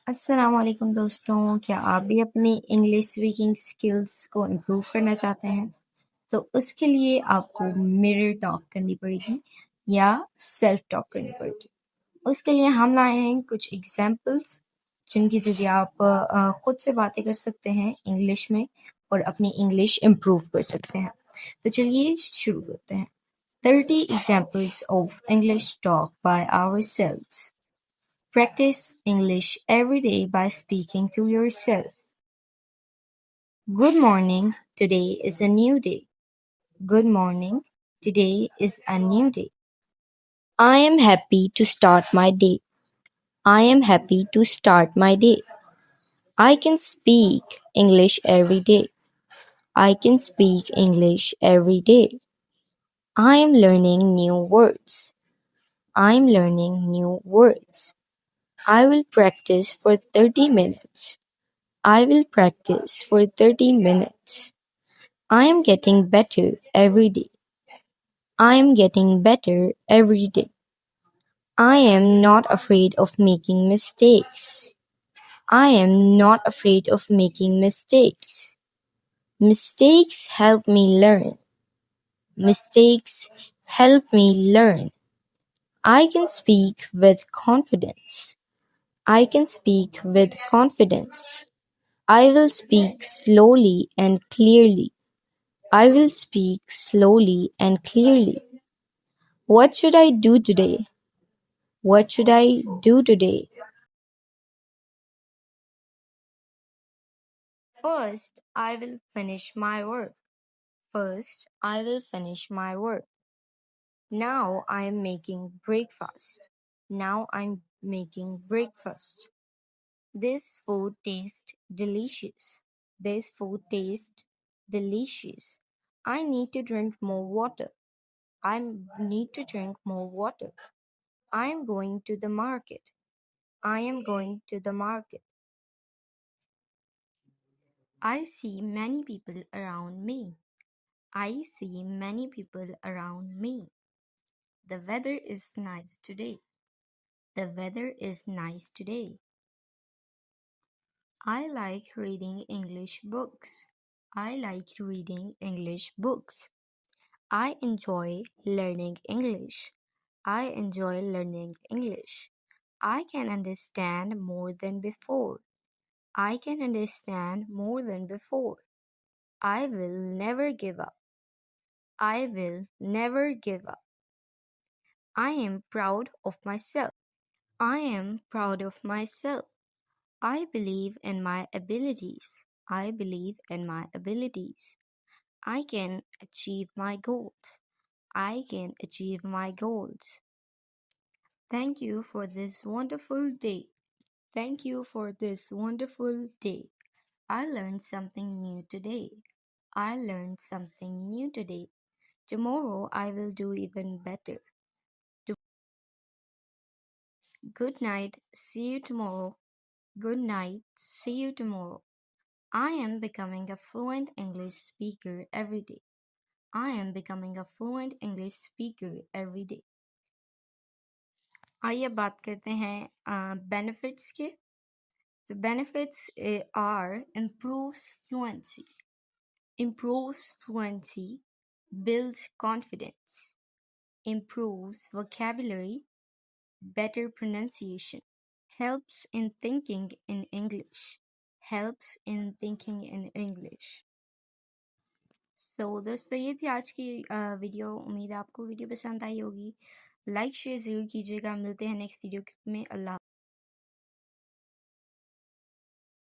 अस्सलाम वालेकुम दोस्तों, क्या आप भी अपनी इंग्लिश स्पीकिंग स्किल्स को इम्प्रूव करना चाहते हैं? तो उसके लिए आपको मिरर टॉक करनी पड़ेगी या सेल्फ टॉक करनी पड़ेगी। उसके लिए हम लाए हैं कुछ एग्जाम्पल्स जिनके जरिए आप खुद से बातें कर सकते हैं इंग्लिश में और अपनी इंग्लिश इम्प्रूव कर सकते हैं। तो चलिए शुरू करते हैं। 30 examples of English talk by ourselves. Practice English every day by speaking to yourself. Good morning, today is a new day. Good morning, today is a new day. I am happy to start my day. I am happy to start my day. I can speak English every day. I can speak English every day. I am learning new words. I am learning new words. I will practice for 30 minutes. I will practice for 30 minutes. I am getting better every day. I am getting better every day. I am not afraid of making mistakes. I am not afraid of making mistakes. Mistakes help me learn. Mistakes help me learn. I can speak with confidence. I can speak with confidence. I will speak slowly and clearly. I will speak slowly and clearly. What should I do today? What should I do today? First, I will finish my work. First, I will finish my work. Now I am making breakfast. Now I'm making breakfast. This food tastes delicious. This food tastes delicious. I need to drink more water. I need to drink more water. I am going to the market. I am going to the market. I see many people around me. I see many people around me. The weather is nice today. The weather is nice today. I like reading English books. I like reading English books. I enjoy learning English. I enjoy learning English. I can understand more than before. I can understand more than before. I will never give up. I will never give up. I am proud of myself. I am proud of myself. I believe in my abilities. I believe in my abilities. I can achieve my goals. I can achieve my goals. Thank you for this wonderful day. Thank you for this wonderful day. I learned something new today. I learned something new today. Tomorrow I will do even better. Good night. See you tomorrow. Good night. See you tomorrow. I am becoming a fluent English speaker every day. I am becoming a fluent English speaker every day. आइए अब बात करते हैं benefits के. The benefits are improves fluency. Improves fluency, builds confidence, improves vocabulary, better pronunciation, helps in thinking in English, helps in thinking in English. दोस्तों ये थी आज की वीडियो. उम्मीद है आपको वीडियो पसंद आई होगी. लाइक शेयर ज़रूर कीजिएगा. मिलते हैं नेक्स्ट वीडियो में. अल्लाह.